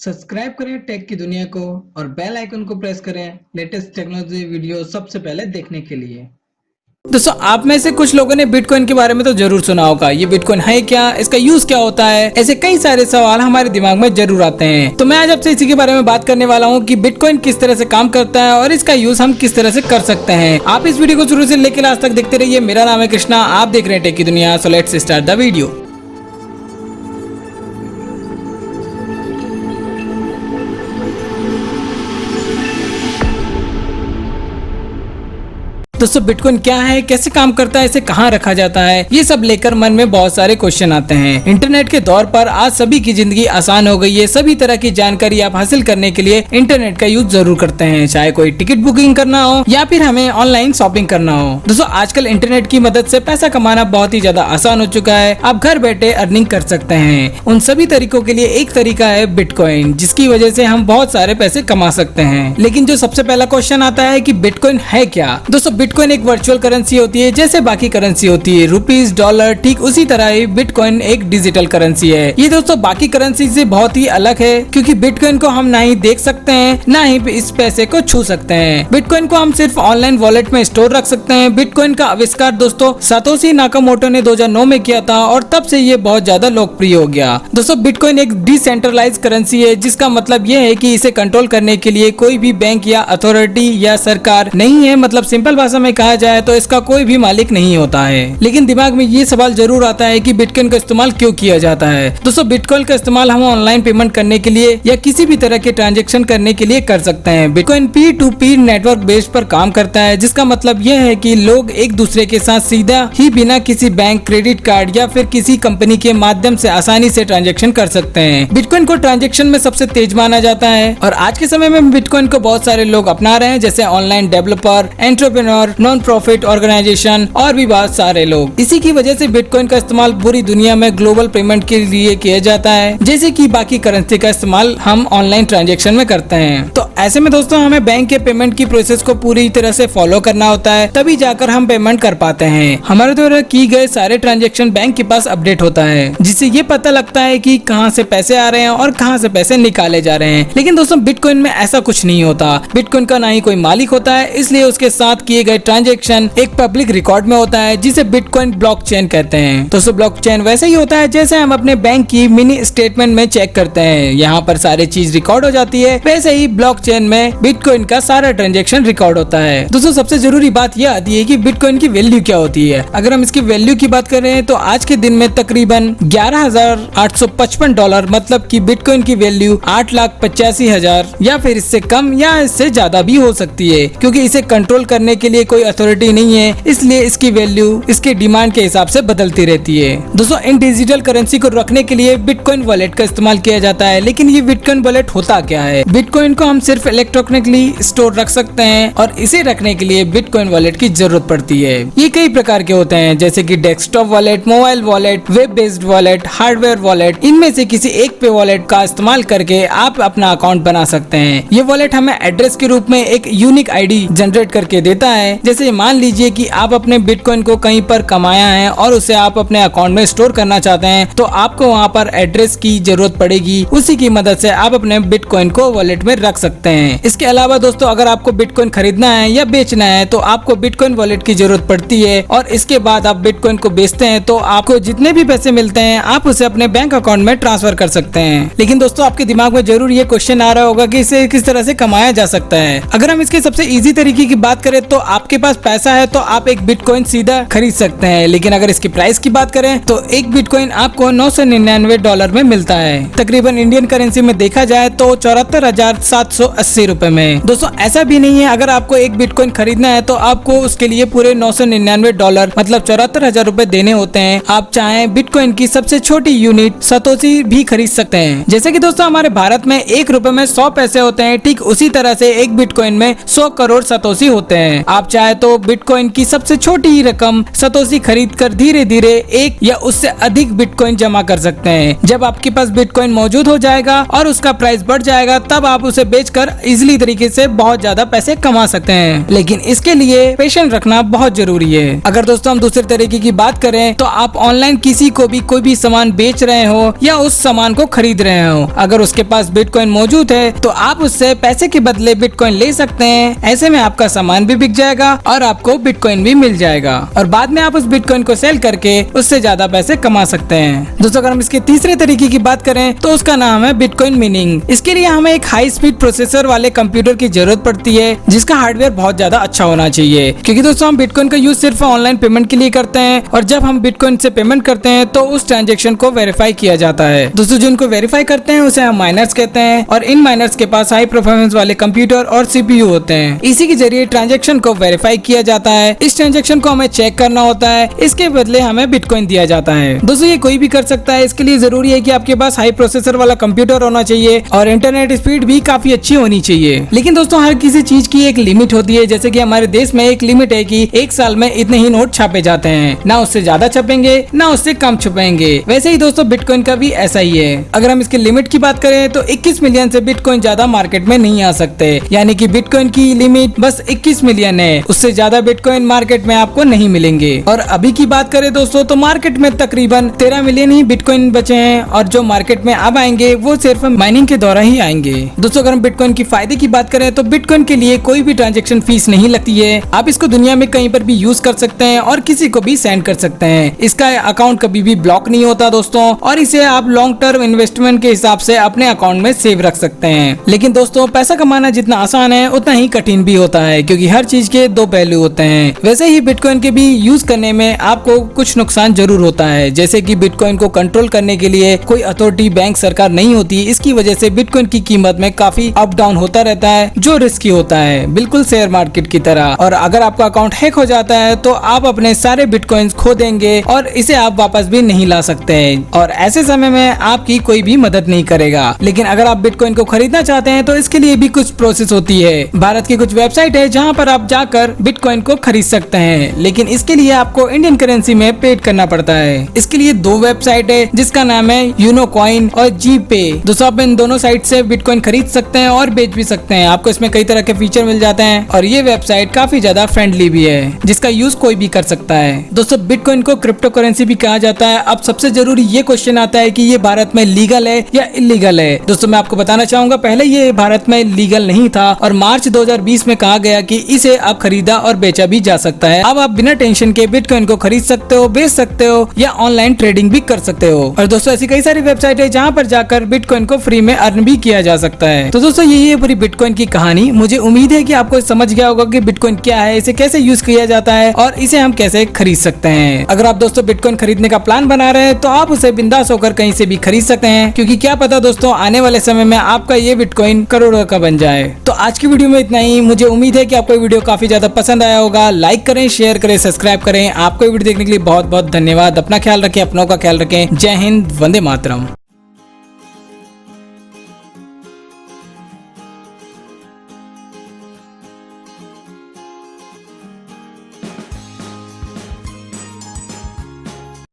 Subscribe करें take की दुनिया को और बेल आइकन को प्रेस करें लेटेस्ट टेक्नोलॉजी वीडियो सबसे पहले देखने के लिए। दोस्तों, आप में से कुछ लोगों ने बिटकॉइन के बारे में तो जरूर सुना होगा। ये बिटकॉइन है क्या, इसका यूज क्या होता है, ऐसे कई सारे सवाल हमारे दिमाग में जरूर आते हैं। तो मैं आज आपसे इसी के बारे में बात करने वाला हूँ कि बिटकॉइन किस तरह से काम करता है और इसका यूज हम किस तरह से कर सकते हैं। आप इस वीडियो को शुरू से लेकर लास्ट तक देखते रहिए। मेरा नाम है कृष्णा, आप देख रहे हैं टेक की दुनिया। So let's start the video. दोस्तों, बिटकॉइन क्या है, कैसे काम करता है, इसे कहाँ रखा जाता है, ये सब लेकर मन में बहुत सारे क्वेश्चन आते हैं। इंटरनेट के दौर पर आज सभी की जिंदगी आसान हो गई है। सभी तरह की जानकारी आप हासिल करने के लिए इंटरनेट का यूज जरूर करते हैं, चाहे कोई टिकट बुकिंग करना हो या फिर हमें ऑनलाइन शॉपिंग करना हो। दोस्तों, आजकल इंटरनेट की मदद से पैसा कमाना बहुत ही ज्यादा आसान हो चुका है। आप घर बैठे अर्निंग कर सकते हैं। उन सभी तरीकों के लिए एक तरीका है बिटकॉइन, जिसकी वजह से हम बहुत सारे पैसे कमा सकते हैं। लेकिन जो सबसे पहला क्वेश्चन आता है कि बिटकॉइन है क्या। दोस्तों, बिटकॉइन एक वर्चुअल करेंसी होती है, जैसे बाकी करेंसी होती है रुपीस, डॉलर, ठीक उसी तरह ही बिटकॉइन एक डिजिटल करेंसी है। ये दोस्तों बाकी करेंसी से बहुत ही अलग है, क्योंकि बिटकॉइन को हम ना ही देख सकते हैं ना ही इस पैसे को छू सकते हैं। बिटकॉइन को हम सिर्फ ऑनलाइन वॉलेट में स्टोर रख सकते हैं। बिटकॉइन का आविष्कार दोस्तों सातोशी नाकामोटो ने 2009 में किया था और तब से ये बहुत ज्यादा लोकप्रिय हो गया। दोस्तों, बिटकॉइन एक डिसेंट्रलाइज करेंसी है, जिसका मतलब ये है कि इसे कंट्रोल करने के लिए कोई भी बैंक या अथॉरिटी या सरकार नहीं है। मतलब सिंपल भाषा में कहा जाए तो इसका कोई भी मालिक नहीं होता है। लेकिन दिमाग में ये सवाल जरूर आता है कि बिटकॉइन का इस्तेमाल क्यों किया जाता है। दोस्तों, बिटकॉइन का इस्तेमाल हम ऑनलाइन पेमेंट करने के लिए या किसी भी तरह के ट्रांजैक्शन करने के लिए कर सकते हैं। Bitcoin Pir to Pir network base पर काम करता है, जिसका मतलब यह है कि लोग एक दूसरे के साथ सीधा ही बिना किसी बैंक, क्रेडिट कार्ड या फिर किसी कंपनी के माध्यम से आसानी से ट्रांजेक्शन कर सकते हैं। बिटकॉइन को ट्रांजेक्शन में सबसे तेज माना जाता है और आज के समय में बिटकॉइन को बहुत सारे लोग अपना रहे हैं, जैसे online developer, entrepreneur, non profit organisation और भी बहुत सारे लोग। इसी की वजह से बिटकॉइन का इस्तेमाल पूरी दुनिया में ग्लोबल पेमेंट के लिए किया जाता है, जैसे कि बाकी करेंसी का इस्तेमाल हम ऑनलाइन ट्रांजैक्शन में करते हैं। तो ऐसे में दोस्तों हमें बैंक के पेमेंट की प्रोसेस को पूरी तरह से फॉलो करना होता है, तभी जाकर हम पेमेंट कर पाते हैं। हमारे द्वारा की गए सारे ट्रांजैक्शन बैंक के पास अपडेट होता है, जिससे ये पता लगता है कि कहां से पैसे आ रहे हैं और कहां से पैसे निकाले जा रहे हैं। लेकिन दोस्तों, बिटकॉइन में ऐसा कुछ नहीं होता। बिटकॉइन का ना ही कोई मालिक होता है, इसलिए उसके साथ किए गए ट्रांजैक्शन एक पब्लिक रिकॉर्ड में होता है, जिसे बिटकॉइन ब्लॉकचेन कहते हैं। दोस्तों, ब्लॉकचेन वैसे ही होता है जैसे हम अपने बैंक की मिनी स्टेटमेंट में चेक करते हैं। यहाँ पर सारी चीज रिकॉर्ड हो जाती है, वैसे ही ब्लॉकचेन में बिटकॉइन का सारा ट्रांजैक्शन रिकॉर्ड होता है। दोस्तों, सबसे जरूरी बात यह आती है कि बिटकॉइन की वैल्यू क्या होती है। अगर हम इसकी वैल्यू की बात करें तो आज के दिन में तकरीबन $11,855, मतलब कि बिटकॉइन की वैल्यू 8,85,000 या फिर इससे कम या इससे ज्यादा भी हो सकती है, क्योंकि इसे कंट्रोल करने के लिए कोई अथॉरिटी नहीं है, इसलिए इसकी वैल्यू इसके डिमांड के हिसाब से बदलती रहती है। दोस्तों, इन डिजिटल करेंसी को रखने के लिए बिटकॉइन वॉलेट का इस्तेमाल किया जाता है। लेकिन ये बिटकॉइन वॉलेट होता क्या है। बिटकॉइन को हम सिर्फ इलेक्ट्रॉनिकली स्टोर रख सकते हैं और इसे रखने के लिए बिटकॉइन वॉलेट की जरूरत पड़ती है। ये कई प्रकार के होते हैं, जैसे कि desktop wallet, mobile wallet, web based wallet, hardware wallet. इनमें से किसी एक पे वॉलेट का इस्तेमाल करके आप अपना अकाउंट बना सकते हैं। ये वॉलेट हमें एड्रेस के रूप में एक यूनिक आईडी जनरेट करके देता है। जैसे मान लीजिए कि आप अपने बिटकॉइन को कहीं पर कमाया है और उसे आप अपने अकाउंट में स्टोर करना चाहते हैं, तो आपको वहां पर एड्रेस की जरूरत पड़ेगी। उसी की मदद से आप अपने बिटकॉइन को वॉलेट में रख सकते हैं। इसके अलावा दोस्तों, अगर आपको बिटकॉइन खरीदना है या बेचना है तो आपको बिटकॉइन वॉलेट की जरूरत पड़ती है, और इसके बाद आप बिटकॉइन को बेचते हैं तो आपको जितने भी पैसे मिलते हैं आप उसे अपने बैंक अकाउंट में ट्रांसफर कर सकते हैं। लेकिन दोस्तों, आपके दिमाग में जरूर ये क्वेश्चन आ रहा होगा कि इसे किस तरह से कमाया जा सकता है। अगर हम इसके सबसे इजी तरीके की बात करें तो आपके पास पैसा है तो आप एक बिटकॉइन सीधा खरीद सकते हैं। लेकिन अगर इसकी प्राइस की बात करें तो एक बिटकॉइन आपको $999 में मिलता है, तकरीबन इंडियन करेंसी में देखा जाए तो 74,780 रुपए में। दोस्तों, ऐसा भी नहीं है अगर आपको एक बिटकॉइन खरीदना है तो आपको उसके लिए पूरे $999 मतलब 74,000 रुपए देने होते हैं। आप चाहें बिटकॉइन की सबसे छोटी यूनिट सतोशी भी खरीद सकते हैं। जैसे कि दोस्तों हमारे भारत में 1 रुपए में 100 पैसे होते हैं, ठीक उसी तरह से एक बिटकॉइन में 100 करोड़ सतोशी होते हैं। आप चाहे तो बिटकॉइन की सबसे छोटी ही रकम सतोशी खरीद कर धीरे धीरे एक या उससे अधिक बिटकॉइन जमा कर सकते हैं। जब आपके पास बिटकॉइन मौजूद हो जाएगा और उसका प्राइस बढ़ जाएगा, तब आप उसे बेचकर इजीली तरीके से बहुत ज्यादा पैसे कमा सकते हैं। लेकिन इसके लिए पेशेंस रखना बहुत जरूरी है। अगर दोस्तों हम दूसरे तरीके की बात करें तो आप ऑनलाइन किसी को भी कोई भी सामान बेच रहे हो या उस सामान को खरीद रहे हो, अगर उसके पास बिटकॉइन मौजूद है तो आप उससे पैसे के बदले बिटकॉइन ले सकते हैं। ऐसे में आपका सामान भी बिक जाएगा और आपको बिटकॉइन भी मिल जाएगा और बाद में आप उस बिटकॉइन को सेल करके उससे ज्यादा पैसे कमा सकते हैं। दोस्तों अगर हम इसके तीसरे तरीके की बात करें तो उसका नाम है बिटकॉइन मीनिंग। इसके लिए हमें एक हाई स्पीड प्रोसेसर वाले कंप्यूटर की जरूरत पड़ती है, जिसका हार्डवेयर बहुत ज्यादा अच्छा होना चाहिए, क्योंकि दोस्तों हम बिटकॉइन का यूज सिर्फ ऑनलाइन पेमेंट के लिए करते हैं और जब हम बिटकॉइन से पेमेंट करते हैं तो उस ट्रांजेक्शन को वेरीफाई किया जाता है। दोस्तों जिनको वेरीफाई करते हैं उसे हम माइनर्स कहते हैं और इन माइनर्स के पास हाई परफॉर्मेंस वाले कंप्यूटर और सीपीयू होते हैं। इसी के जरिए ट्रांजैक्शन को वेरीफाई किया जाता है। इस ट्रांजैक्शन को हमें चेक करना होता है, इसके बदले हमें बिटकॉइन दिया जाता है। दोस्तों ये कोई भी कर सकता है, इसके लिए जरूरी है कि आपके पास हाई प्रोसेसर वाला कंप्यूटर होना चाहिए और इंटरनेट स्पीड भी काफी अच्छी होनी चाहिए। लेकिन दोस्तों हर किसी चीज की एक लिमिट होती है, जैसे कि हमारे देश में एक लिमिट है कि एक साल में इतने ही नोट छापे जाते हैं, ना उससे ज्यादा छपेंगे ना उससे कम छपेंगे। वैसे ही दोस्तों बिटकॉइन का भी ऐसा ही है। अगर हम इसके लिमिट की बात करें तो 21 मिलियन से बिटकॉइन ज्यादा मार्केट में नहीं आ सकते, यानी कि बिटकॉइन की लिमिट बस 21 मिलियन है, उससे ज्यादा बिटकॉइन मार्केट में आपको नहीं मिलेंगे। और अभी की बात करें दोस्तों तो मार्केट में तकरीबन 13 मिलियन ही बिटकॉइन बचे हैं और जो मार्केट में अब आएंगे वो सिर्फ माइनिंग के द्वारा ही आएंगे। दोस्तों अगर हम बिटकॉइन की फायदे की बात करें तो बिटकॉइन के लिए कोई भी ट्रांजेक्शन फीस नहीं लगती है। आप इसको दुनिया में कहीं पर भी यूज कर सकते हैं और किसी को भी सेंड कर सकते हैं। इसका अकाउंट कभी भी ब्लॉक नहीं होता दोस्तों, और इसे आप लॉन्ग टर्म इन्वेस्टमेंट के हिसाब से अपने अकाउंट में सेव रख सकते हैं। लेकिन दोस्तों पैसा कमाना जितना आसान है उतना ही कठिन भी होता है, क्योंकि हर चीज के दो पहलू होते हैं। वैसे ही बिटकॉइन के भी यूज करने में आपको कुछ नुकसान जरूर होता है, जैसे कि बिटकॉइन को कंट्रोल करने के लिए कोई अथॉरिटी बैंक सरकार नहीं होती। इसकी वजह से बिटकॉइन की कीमत में काफी अप डाउन होता रहता है, जो रिस्की होता है, बिल्कुल शेयर मार्केट की तरह। और अगर आपका अकाउंट हैक हो जाता है तो आप अपने सारे बिटकॉइंस खो देंगे और इसे आप वापस भी नहीं ला सकते हैं, और ऐसे समय में आपकी कोई भी मदद नहीं करेगा। लेकिन अगर आप बिटकॉइन को खरीदना चाहते हैं तो इसके लिए भी कुछ प्रोसेस होती है। भारत की कुछ वेबसाइट है जहां पर आप जाकर बिटकॉइन को खरीद सकते हैं, लेकिन इसके लिए आपको इंडियन करेंसी में पेड करना पड़ता है। इसके लिए दो वेबसाइट है जिसका नाम है यूनोकॉइन और जीपे। दोस्तों आप इन दोनों साइट से बिटकॉइन खरीद सकते हैं और बेच भी सकते हैं। आपको इसमें कई तरह के फीचर मिल जाते हैं और ये वेबसाइट काफी ज्यादा फ्रेंडली भी है, जिसका यूज कोई भी कर सकता है। दोस्तों बिटकॉइन को क्रिप्टो करेंसी भी कहा जाता है। अब सबसे जरूरी ये क्वेश्चन आता है कि ये भारत में लीगल है या इलीगल है। दोस्तों मैं आपको बताना चाहूंगा, पहले ये भारत में लीगल नहीं था और मार्च 2020 में कहा गया कि इसे अब खरीदा और बेचा भी जा सकता है। अब आप बिना टेंशन के बिटकॉइन को खरीद सकते हो, बेच सकते हो या ऑनलाइन ट्रेडिंग भी कर सकते हो। और दोस्तों ऐसी कई सारी वेबसाइट है जहाँ पर जाकर बिटकॉइन को फ्री में अर्न भी किया जा सकता है। तो दोस्तों यही है पूरी बिटकॉइन की कहानी। मुझे उम्मीद है कि आपको समझ गया होगा कि बिटकॉइन क्या है, इसे कैसे यूज किया जाता है और इसे हम कैसे खरीद सकते हैं। अगर आप दोस्तों बिटकॉइन खरीदने का प्लान बना रहे हैं तो आप उसे बिंदास होकर कहीं से भी खरीद सकते हैं, क्योंकि क्या पता दोस्तों आने वाले समय में आपका ये बिटकॉइन करोड़ों का बन जाए। तो आज की वीडियो में इतना ही। मुझे उम्मीद है कि आपको वीडियो काफी ज्यादा पसंद आया होगा। लाइक करें, शेयर करें, सब्सक्राइब करें। आपको वीडियो देखने के लिए बहुत बहुत धन्यवाद। अपना ख्याल रखें, अपनों का ख्याल रखें। जय हिंद, वंदे मातरम।